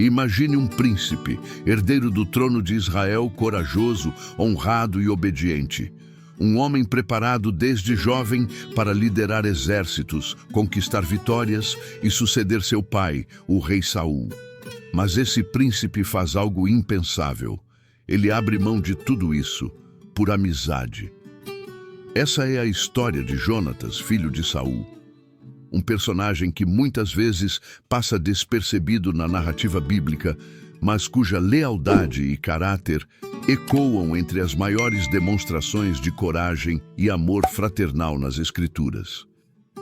Imagine um príncipe, herdeiro do trono de Israel, corajoso, honrado e obediente. Um homem preparado desde jovem para liderar exércitos, conquistar vitórias e suceder seu pai, o rei Saul. Mas esse príncipe faz algo impensável. Ele abre mão de tudo isso por amizade. Essa é a história de Jonatas, filho de Saul. Um personagem que muitas vezes passa despercebido na narrativa bíblica, mas cuja lealdade e caráter ecoam entre as maiores demonstrações de coragem e amor fraternal nas Escrituras.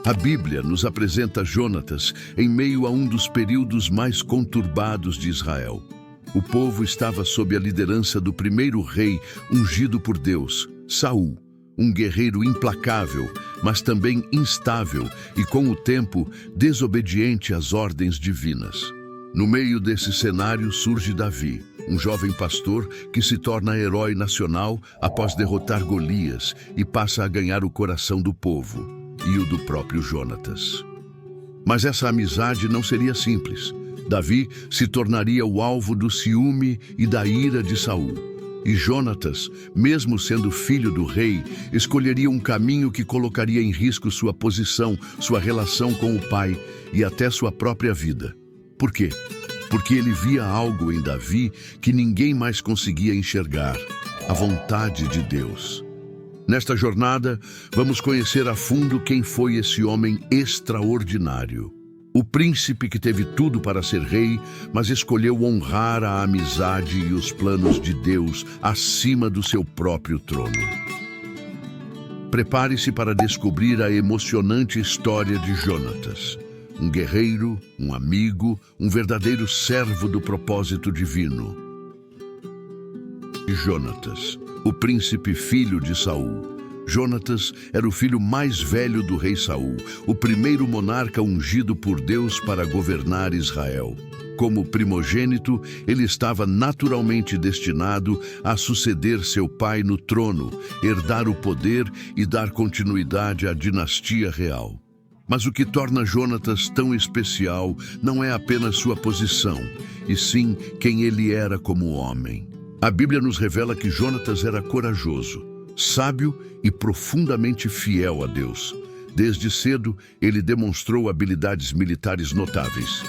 A Bíblia nos apresenta Jonatas em meio a um dos períodos mais conturbados de Israel. O povo estava sob a liderança do primeiro rei ungido por Deus, Saul, um guerreiro implacável, mas também instável e, com o tempo, desobediente às ordens divinas. No meio desse cenário surge Davi, um jovem pastor que se torna herói nacional após derrotar Golias e passa a ganhar o coração do povo e o do próprio Jonatas. Mas essa amizade não seria simples. Davi se tornaria o alvo do ciúme e da ira de Saul. E Jonatas, mesmo sendo filho do rei, escolheria um caminho que colocaria em risco sua posição, sua relação com o pai e até sua própria vida. Por quê? Porque ele via algo em Davi que ninguém mais conseguia enxergar: a vontade de Deus. Nesta jornada, vamos conhecer a fundo quem foi esse homem extraordinário. O príncipe que teve tudo para ser rei, mas escolheu honrar a amizade e os planos de Deus acima do seu próprio trono. Prepare-se para descobrir a emocionante história de Jonatas. Um guerreiro, um amigo, um verdadeiro servo do propósito divino. Jonatas, o príncipe filho de Saul. Jonatas era o filho mais velho do rei Saul, o primeiro monarca ungido por Deus para governar Israel. Como primogênito, ele estava naturalmente destinado a suceder seu pai no trono, herdar o poder e dar continuidade à dinastia real. Mas o que torna Jonatas tão especial não é apenas sua posição, e sim quem ele era como homem. A Bíblia nos revela que Jonatas era corajoso, sábio e profundamente fiel a Deus. Desde cedo, ele demonstrou habilidades militares notáveis.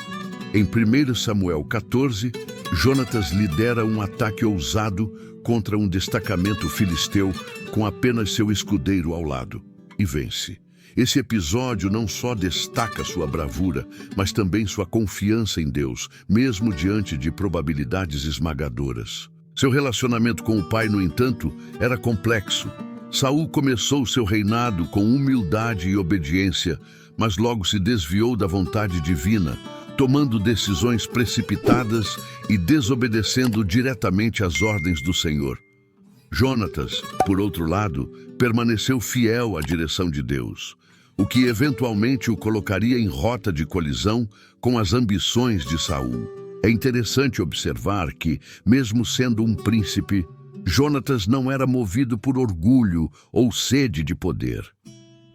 Em 1 Samuel 14, Jonatas lidera um ataque ousado contra um destacamento filisteu com apenas seu escudeiro ao lado, e vence. Esse episódio não só destaca sua bravura, mas também sua confiança em Deus, mesmo diante de probabilidades esmagadoras. Seu relacionamento com o pai, no entanto, era complexo. Saul começou seu reinado com humildade e obediência, mas logo se desviou da vontade divina, tomando decisões precipitadas e desobedecendo diretamente às ordens do Senhor. Jonatas, por outro lado, permaneceu fiel à direção de Deus, o que eventualmente o colocaria em rota de colisão com as ambições de Saul. É interessante observar que, mesmo sendo um príncipe, Jonatas não era movido por orgulho ou sede de poder.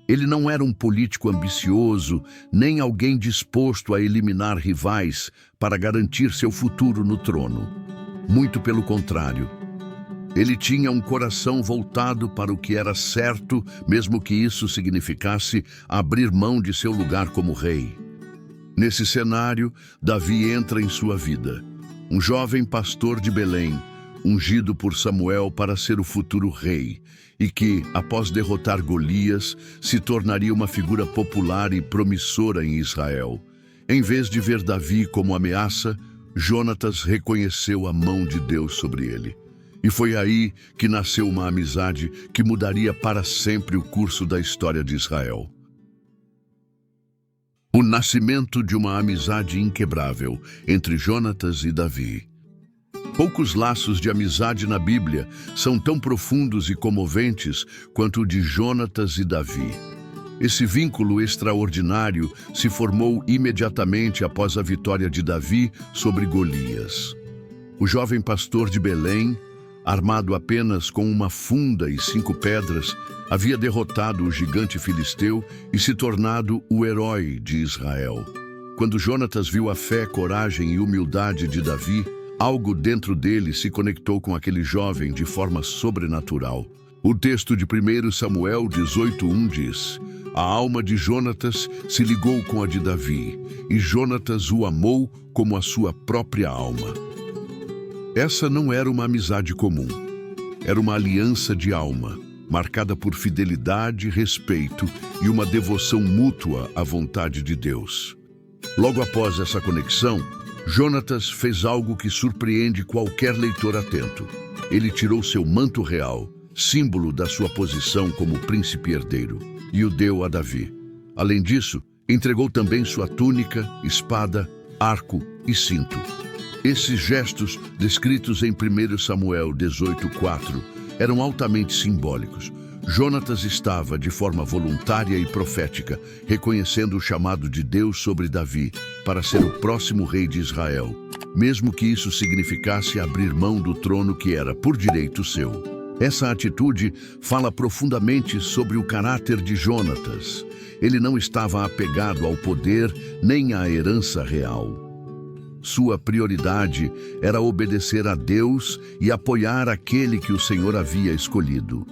Ele não era um político ambicioso, nem alguém disposto a eliminar rivais para garantir seu futuro no trono. Muito pelo contrário. Ele tinha um coração voltado para o que era certo, mesmo que isso significasse abrir mão de seu lugar como rei. Nesse cenário, Davi entra em sua vida, um jovem pastor de Belém, ungido por Samuel para ser o futuro rei, e que, após derrotar Golias, se tornaria uma figura popular e promissora em Israel. Em vez de ver Davi como ameaça, Jonatas reconheceu a mão de Deus sobre ele. E foi aí que nasceu uma amizade que mudaria para sempre o curso da história de Israel. O nascimento de uma amizade inquebrável entre Jonatas e Davi. Poucos laços de amizade na Bíblia são tão profundos e comoventes quanto o de Jonatas e Davi. Esse vínculo extraordinário se formou imediatamente após a vitória de Davi sobre Golias. O jovem pastor de Belém, armado apenas com uma funda e 5 pedras, havia derrotado o gigante filisteu e se tornado o herói de Israel. Quando Jonatas viu a fé, coragem e humildade de Davi, algo dentro dele se conectou com aquele jovem de forma sobrenatural. O texto de 1 Samuel 18:1 diz: a alma de Jonatas se ligou com a de Davi, e Jonatas o amou como a sua própria alma. Essa não era uma amizade comum. Era uma aliança de alma, marcada por fidelidade, respeito e uma devoção mútua à vontade de Deus. Logo após essa conexão, Jonatas fez algo que surpreende qualquer leitor atento. Ele tirou seu manto real, símbolo da sua posição como príncipe herdeiro, e o deu a Davi. Além disso, entregou também sua túnica, espada, arco e cinto. Esses gestos, descritos em 1 Samuel 18:4, eram altamente simbólicos. Jonatas estava, de forma voluntária e profética, reconhecendo o chamado de Deus sobre Davi para ser o próximo rei de Israel, mesmo que isso significasse abrir mão do trono que era, por direito, seu. Essa atitude fala profundamente sobre o caráter de Jonatas. Ele não estava apegado ao poder nem à herança real. Sua prioridade era obedecer a Deus e apoiar aquele que o Senhor havia escolhido.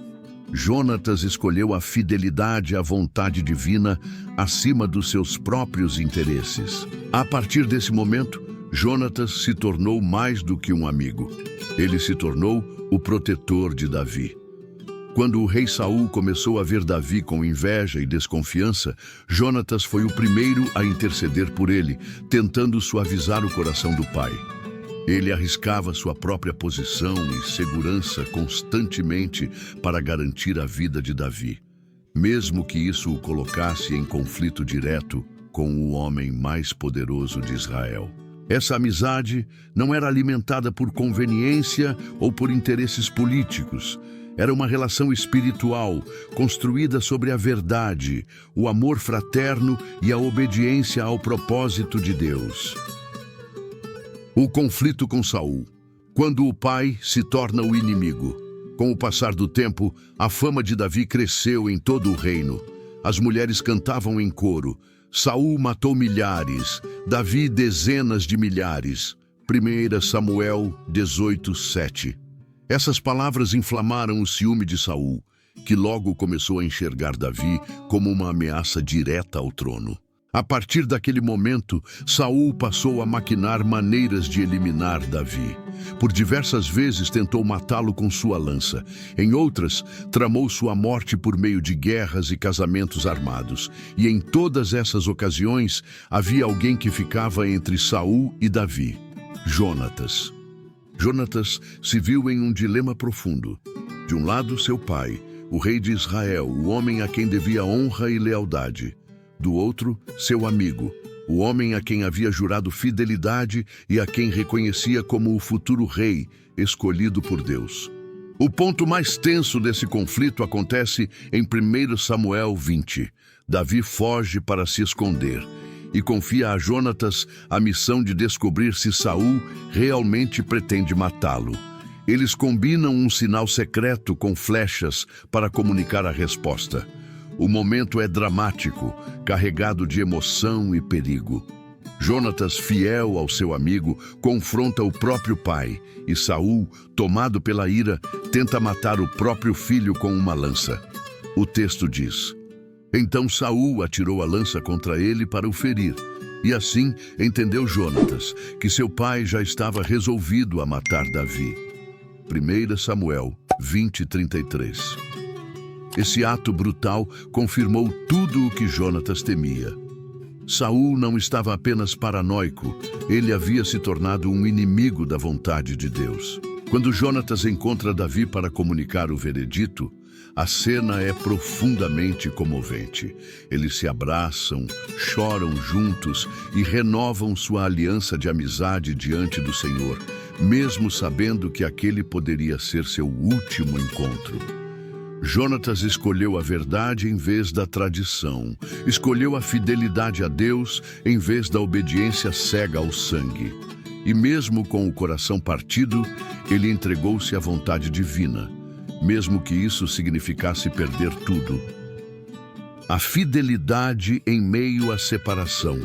Jonatas escolheu a fidelidade à vontade divina acima dos seus próprios interesses. A partir desse momento, Jonatas se tornou mais do que um amigo. Ele se tornou o protetor de Davi. Quando o rei Saul começou a ver Davi com inveja e desconfiança, Jonatas foi o primeiro a interceder por ele, tentando suavizar o coração do pai. Ele arriscava sua própria posição e segurança constantemente para garantir a vida de Davi, mesmo que isso o colocasse em conflito direto com o homem mais poderoso de Israel. Essa amizade não era alimentada por conveniência ou por interesses políticos. Era uma relação espiritual, construída sobre a verdade, o amor fraterno e a obediência ao propósito de Deus. O conflito com Saul. Quando o pai se torna o inimigo. Com o passar do tempo, a fama de Davi cresceu em todo o reino. As mulheres cantavam em coro: Saul matou milhares, Davi dezenas de milhares. 1 Samuel 18:7. Essas palavras inflamaram o ciúme de Saul, que logo começou a enxergar Davi como uma ameaça direta ao trono. A partir daquele momento, Saul passou a maquinar maneiras de eliminar Davi. Por diversas vezes tentou matá-lo com sua lança. Em outras, tramou sua morte por meio de guerras e casamentos armados. E em todas essas ocasiões, havia alguém que ficava entre Saul e Davi: Jonatas. Jonatas se viu em um dilema profundo. De um lado, seu pai, o rei de Israel, o homem a quem devia honra e lealdade. Do outro, seu amigo, o homem a quem havia jurado fidelidade e a quem reconhecia como o futuro rei, escolhido por Deus. O ponto mais tenso desse conflito acontece em 1 Samuel 20. Davi foge para se esconder e confia a Jonatas a missão de descobrir se Saul realmente pretende matá-lo. Eles combinam um sinal secreto com flechas para comunicar a resposta. O momento é dramático, carregado de emoção e perigo. Jonatas, fiel ao seu amigo, confronta o próprio pai, e Saul, tomado pela ira, tenta matar o próprio filho com uma lança. O texto diz: então Saul atirou a lança contra ele para o ferir, e assim entendeu Jonatas que seu pai já estava resolvido a matar Davi. 1 Samuel 20:33. Esse ato brutal confirmou tudo o que Jonatas temia. Saul não estava apenas paranoico, ele havia se tornado um inimigo da vontade de Deus. Quando Jonatas encontra Davi para comunicar o veredito, a cena é profundamente comovente. Eles se abraçam, choram juntos e renovam sua aliança de amizade diante do Senhor, mesmo sabendo que aquele poderia ser seu último encontro. Jonatas escolheu a verdade em vez da tradição. Escolheu a fidelidade a Deus em vez da obediência cega ao sangue. E mesmo com o coração partido, ele entregou-se à vontade divina, mesmo que isso significasse perder tudo. A fidelidade em meio à separação.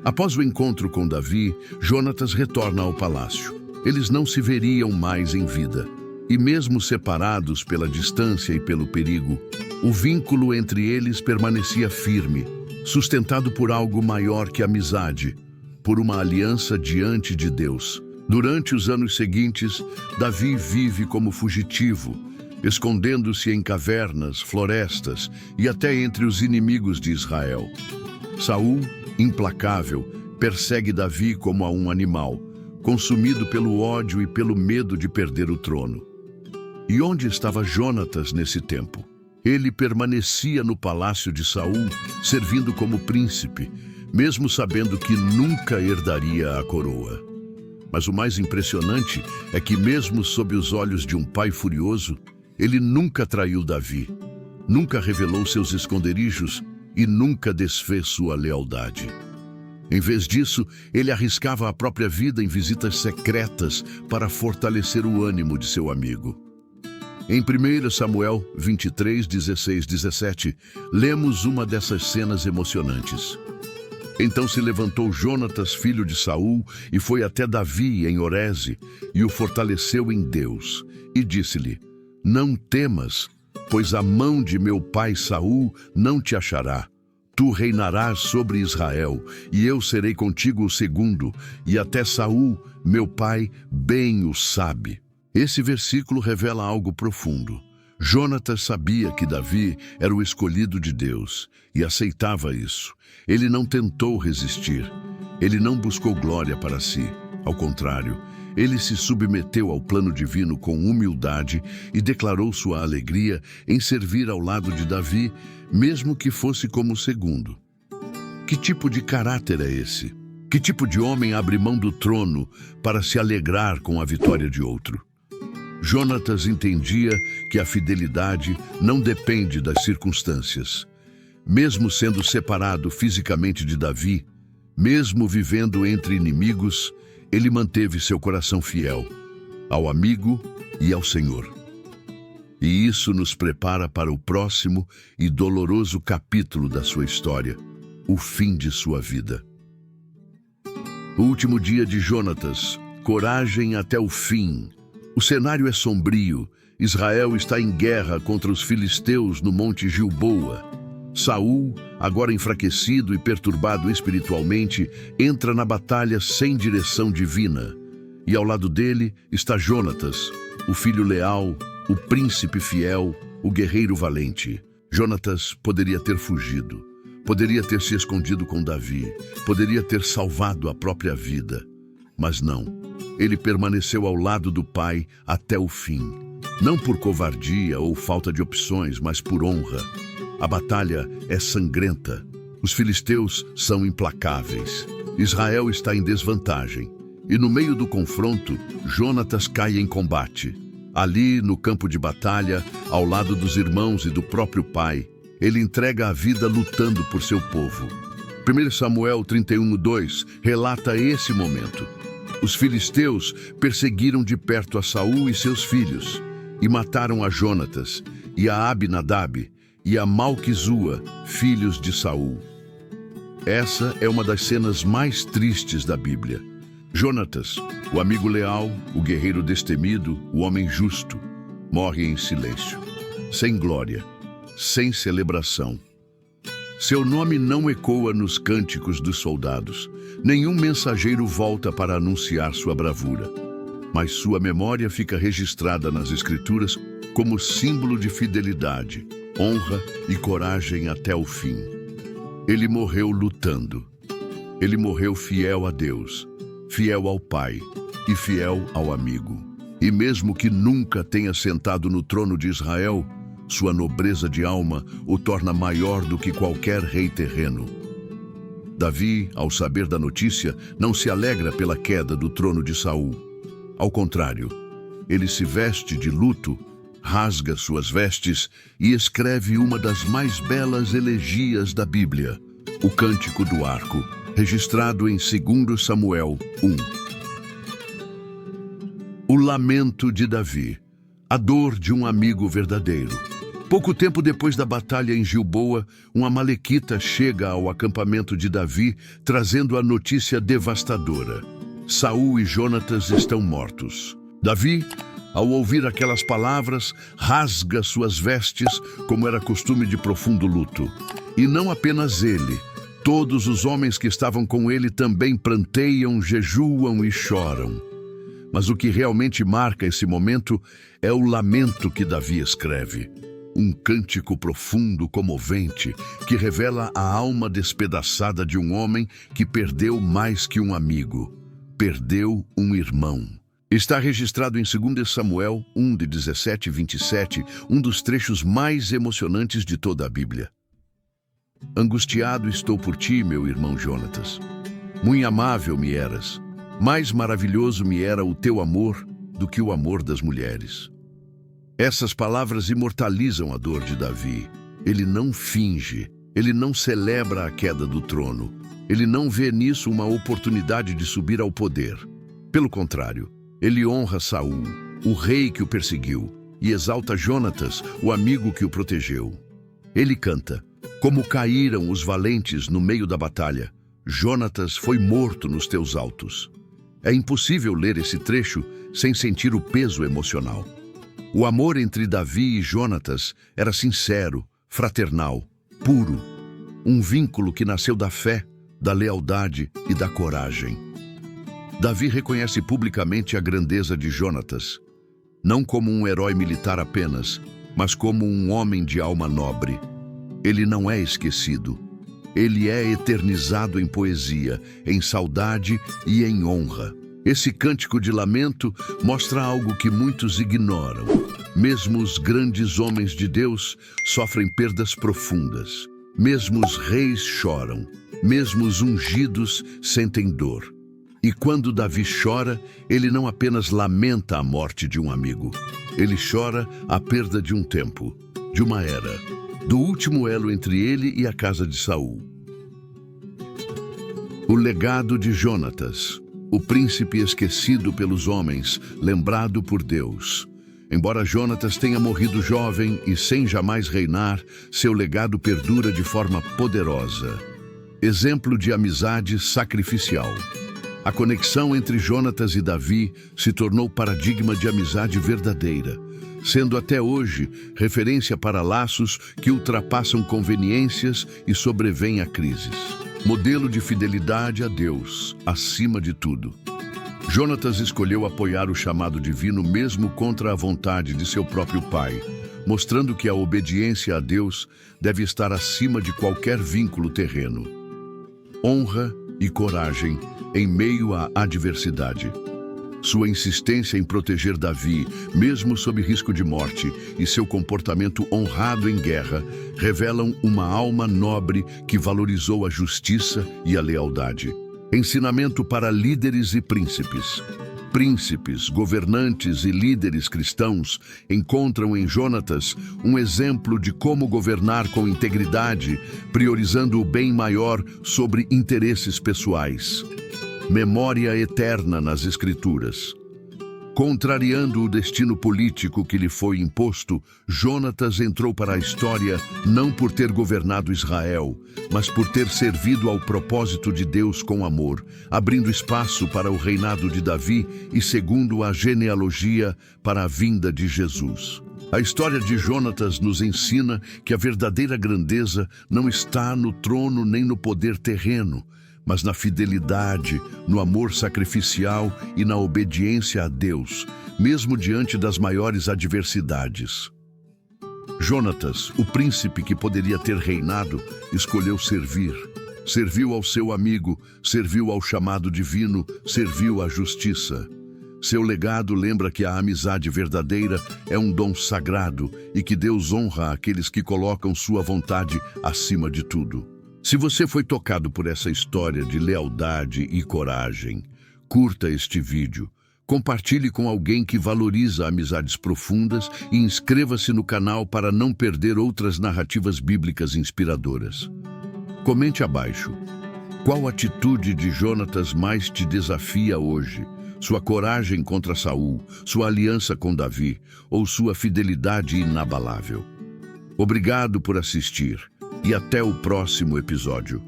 Após o encontro com Davi, Jonatas retorna ao palácio. Eles não se veriam mais em vida. E mesmo separados pela distância e pelo perigo, o vínculo entre eles permanecia firme, sustentado por algo maior que amizade, por uma aliança diante de Deus. Durante os anos seguintes, Davi vive como fugitivo, escondendo-se em cavernas, florestas e até entre os inimigos de Israel. Saul, implacável, persegue Davi como a um animal, consumido pelo ódio e pelo medo de perder o trono. E onde estava Jonatas nesse tempo? Ele permanecia no palácio de Saul, servindo como príncipe, mesmo sabendo que nunca herdaria a coroa. Mas o mais impressionante é que, mesmo sob os olhos de um pai furioso, ele nunca traiu Davi, nunca revelou seus esconderijos e nunca desfez sua lealdade. Em vez disso, ele arriscava a própria vida em visitas secretas para fortalecer o ânimo de seu amigo. Em 1 Samuel 23, 16, 17, lemos uma dessas cenas emocionantes. Então se levantou Jonatas, filho de Saul, e foi até Davi em Horese, e o fortaleceu em Deus, e disse-lhe: Não temas, pois a mão de meu pai Saul não te achará. Tu reinarás sobre Israel, e eu serei contigo o segundo, e até Saul, meu pai, bem o sabe. Esse versículo revela algo profundo. Jonatas sabia que Davi era o escolhido de Deus e aceitava isso. Ele não tentou resistir. Ele não buscou glória para si. Ao contrário, ele se submeteu ao plano divino com humildade e declarou sua alegria em servir ao lado de Davi, mesmo que fosse como segundo. Que tipo de caráter é esse? Que tipo de homem abre mão do trono para se alegrar com a vitória de outro? Jonatas entendia que a fidelidade não depende das circunstâncias. Mesmo sendo separado fisicamente de Davi, mesmo vivendo entre inimigos, ele manteve seu coração fiel ao amigo e ao Senhor. E isso nos prepara para o próximo e doloroso capítulo da sua história, o fim de sua vida. O último dia de Jonatas, coragem até o fim. O cenário é sombrio. Israel está em guerra contra os filisteus no Monte Gilboa. Saul, agora enfraquecido e perturbado espiritualmente, entra na batalha sem direção divina. E ao lado dele está Jonatas, o filho leal, o príncipe fiel, o guerreiro valente. Jonatas poderia ter fugido, poderia ter se escondido com Davi, poderia ter salvado a própria vida. Mas não. Ele permaneceu ao lado do pai até o fim. Não por covardia ou falta de opções, mas por honra. A batalha é sangrenta. Os filisteus são implacáveis. Israel está em desvantagem. E no meio do confronto, Jonatas cai em combate. Ali, no campo de batalha, ao lado dos irmãos e do próprio pai, ele entrega a vida lutando por seu povo. 1 Samuel 31:2 relata esse momento. Os filisteus perseguiram de perto a Saul e seus filhos, e mataram a Jonatas, e a Abinadab, e a Malquizua, filhos de Saul. Essa é uma das cenas mais tristes da Bíblia. Jonatas, o amigo leal, o guerreiro destemido, o homem justo, morre em silêncio, sem glória, sem celebração. Seu nome não ecoa nos cânticos dos soldados. Nenhum mensageiro volta para anunciar sua bravura. Mas sua memória fica registrada nas Escrituras como símbolo de fidelidade, honra e coragem até o fim. Ele morreu lutando. Ele morreu fiel a Deus, fiel ao Pai e fiel ao amigo. E mesmo que nunca tenha sentado no trono de Israel, sua nobreza de alma o torna maior do que qualquer rei terreno. Davi, ao saber da notícia, não se alegra pela queda do trono de Saul. Ao contrário, ele se veste de luto, rasga suas vestes e escreve uma das mais belas elegias da Bíblia, o Cântico do Arco, registrado em 2 Samuel 1. O lamento de Davi, a dor de um amigo verdadeiro. Pouco tempo depois da batalha em Gilboa, um amalequita chega ao acampamento de Davi, trazendo a notícia devastadora: Saul e Jonatas estão mortos. Davi, ao ouvir aquelas palavras, rasga suas vestes, como era costume de profundo luto. E não apenas ele, todos os homens que estavam com ele também pranteiam, jejuam e choram. Mas o que realmente marca esse momento é o lamento que Davi escreve. Um cântico profundo, comovente, que revela a alma despedaçada de um homem que perdeu mais que um amigo. Perdeu um irmão. Está registrado em 2 Samuel 1, de 17 e 27, um dos trechos mais emocionantes de toda a Bíblia. Angustiado estou por ti, meu irmão Jonatas. Muito amável me eras. Mais maravilhoso me era o teu amor do que o amor das mulheres. Essas palavras imortalizam a dor de Davi. Ele não finge, ele não celebra a queda do trono. Ele não vê nisso uma oportunidade de subir ao poder. Pelo contrário, ele honra Saul, o rei que o perseguiu, e exalta Jonatas, o amigo que o protegeu. Ele canta: como caíram os valentes no meio da batalha, Jonatas foi morto nos teus altos. É impossível ler esse trecho sem sentir o peso emocional. O amor entre Davi e Jonatas era sincero, fraternal, puro. Um vínculo que nasceu da fé, da lealdade e da coragem. Davi reconhece publicamente a grandeza de Jonatas, não como um herói militar apenas, mas como um homem de alma nobre. Ele não é esquecido. Ele é eternizado em poesia, em saudade e em honra. Esse cântico de lamento mostra algo que muitos ignoram. Mesmo os grandes homens de Deus sofrem perdas profundas. Mesmo os reis choram. Mesmo os ungidos sentem dor. E quando Davi chora, ele não apenas lamenta a morte de um amigo. Ele chora a perda de um tempo, de uma era, do último elo entre ele e a casa de Saul. O legado de Jonatas, o príncipe esquecido pelos homens, lembrado por Deus. Embora Jonatas tenha morrido jovem e sem jamais reinar, seu legado perdura de forma poderosa. Exemplo de amizade sacrificial. A conexão entre Jonatas e Davi se tornou paradigma de amizade verdadeira, sendo até hoje referência para laços que ultrapassam conveniências e sobrevêm a crises. Modelo de fidelidade a Deus, acima de tudo. Jonatas escolheu apoiar o chamado divino mesmo contra a vontade de seu próprio pai, mostrando que a obediência a Deus deve estar acima de qualquer vínculo terreno. Honra e coragem em meio à adversidade. Sua insistência em proteger Davi, mesmo sob risco de morte, e seu comportamento honrado em guerra, revelam uma alma nobre que valorizou a justiça e a lealdade. Ensinamento para líderes e príncipes. Príncipes, governantes e líderes cristãos encontram em Jonatas um exemplo de como governar com integridade, priorizando o bem maior sobre interesses pessoais. Memória eterna nas Escrituras. Contrariando o destino político que lhe foi imposto, Jonatas entrou para a história não por ter governado Israel, mas por ter servido ao propósito de Deus com amor, abrindo espaço para o reinado de Davi e segundo a genealogia para a vinda de Jesus. A história de Jonatas nos ensina que a verdadeira grandeza não está no trono nem no poder terreno, mas na fidelidade, no amor sacrificial e na obediência a Deus, mesmo diante das maiores adversidades. Jonatas, o príncipe que poderia ter reinado, escolheu servir. Serviu ao seu amigo, serviu ao chamado divino, serviu à justiça. Seu legado lembra que a amizade verdadeira é um dom sagrado e que Deus honra aqueles que colocam sua vontade acima de tudo. Se você foi tocado por essa história de lealdade e coragem, curta este vídeo, compartilhe com alguém que valoriza amizades profundas e inscreva-se no canal para não perder outras narrativas bíblicas inspiradoras. Comente abaixo. Qual atitude de Jonatas mais te desafia hoje? Sua coragem contra Saul, sua aliança com Davi ou sua fidelidade inabalável? Obrigado por assistir e até o próximo episódio.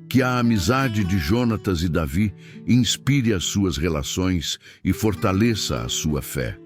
Que a amizade de Jonatas e Davi inspire as suas relações e fortaleça a sua fé.